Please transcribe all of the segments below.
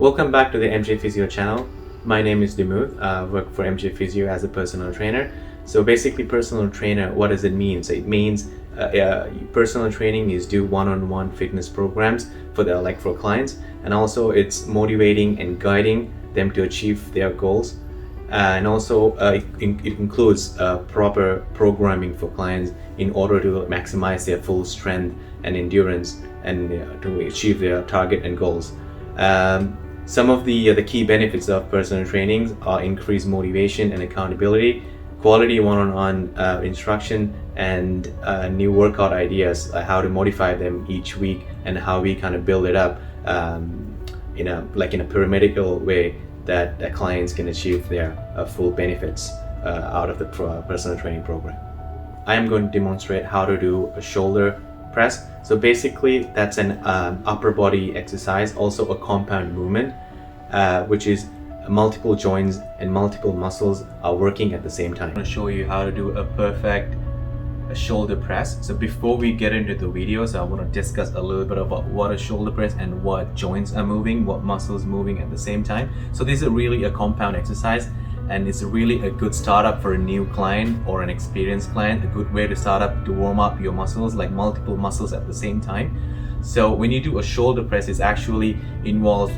Welcome back to the MJ Physio channel. My name is Dimuth. I work for MJ Physio as a personal trainer. So basically, personal trainer, what does it mean? So it means personal training is do one-on-one fitness programs for clients, and also it's motivating and guiding them to achieve their goals. And also it includes proper programming for clients in order to maximize their full strength and endurance and to achieve their target and goals. Some of the key benefits of personal training are increased motivation and accountability, quality one-on-one instruction, and new workout ideas, how to modify them each week, and how we kind of build it up in a pyramidal way that clients can achieve their full benefits out of the personal training program. I am going to demonstrate how to do a shoulder press. So basically that's an upper body exercise, also a compound movement, which is multiple joints and multiple muscles are working at the same time. I'm going to show you how to do a perfect shoulder press. So before we get into the videos, I want to discuss a little bit about what a shoulder press and what joints are moving, what muscles moving at the same time. So this is really a compound exercise, and it's really a good startup for a new client or an experienced client, a good way to start up to warm up your muscles, like multiple muscles at the same time. So when you do a shoulder press, it actually involves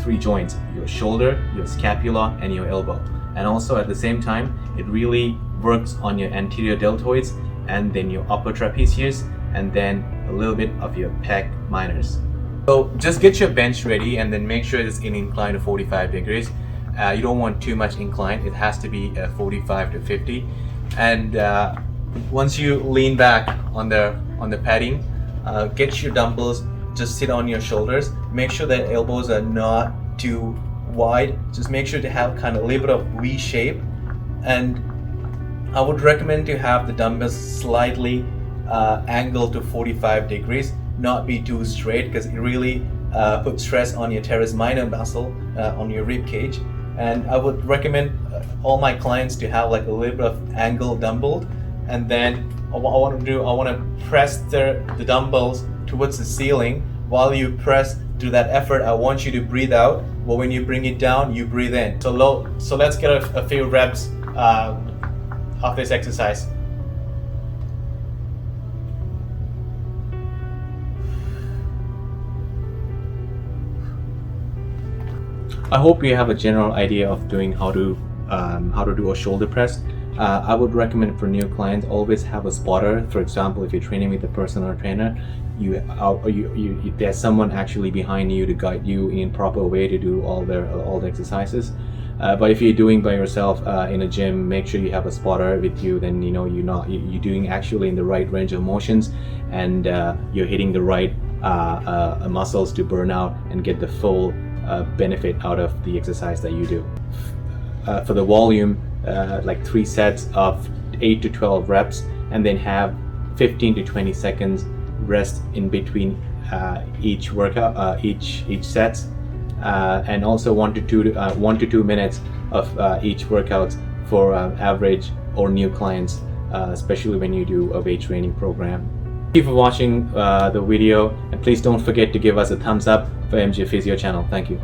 three joints: your shoulder, your scapula, and your elbow. And also at the same time, it really works on your anterior deltoids, and then your upper trapezius, and then a little bit of your pec minors. So just get your bench ready and then make sure it's in incline to 45 degrees. You don't want too much incline. It has to be 45 to 50. And once you lean back on the padding, get your dumbbells, just sit on your shoulders. Make sure that elbows are not too wide. Just make sure to have kind of a little bit of V shape. And I would recommend to have the dumbbells slightly angled to 45 degrees, not be too straight, because it really puts stress on your teres minor muscle, on your rib cage. And I would recommend all my clients to have like a little bit of angle dumbbell. And then what I want to press the dumbbells towards the ceiling. While you press, do that effort, I want you to breathe out, but when you bring it down, you breathe in. So let's get a few reps of this exercise. I hope you have a general idea of doing how to do a shoulder press. I would recommend for new clients, always have a spotter. For example, if you're training with a personal trainer, there's someone actually behind you to guide you in proper way to do all the exercises. But if you're doing by yourself in a gym, make sure you have a spotter with you. Then you're doing actually in the right range of motions, and you're hitting the right muscles to burn out and get the full benefit out of the exercise that you do. For the volume, like 3 sets of 8 to 12 reps, and then have 15 to 20 seconds rest in between each workout, each sets, and also 1 to 2 minutes of each workout for average or new clients, especially when you do a weight training program. Thank you for watching the video, and please don't forget to give us a thumbs up for MJ Physio channel. Thank you.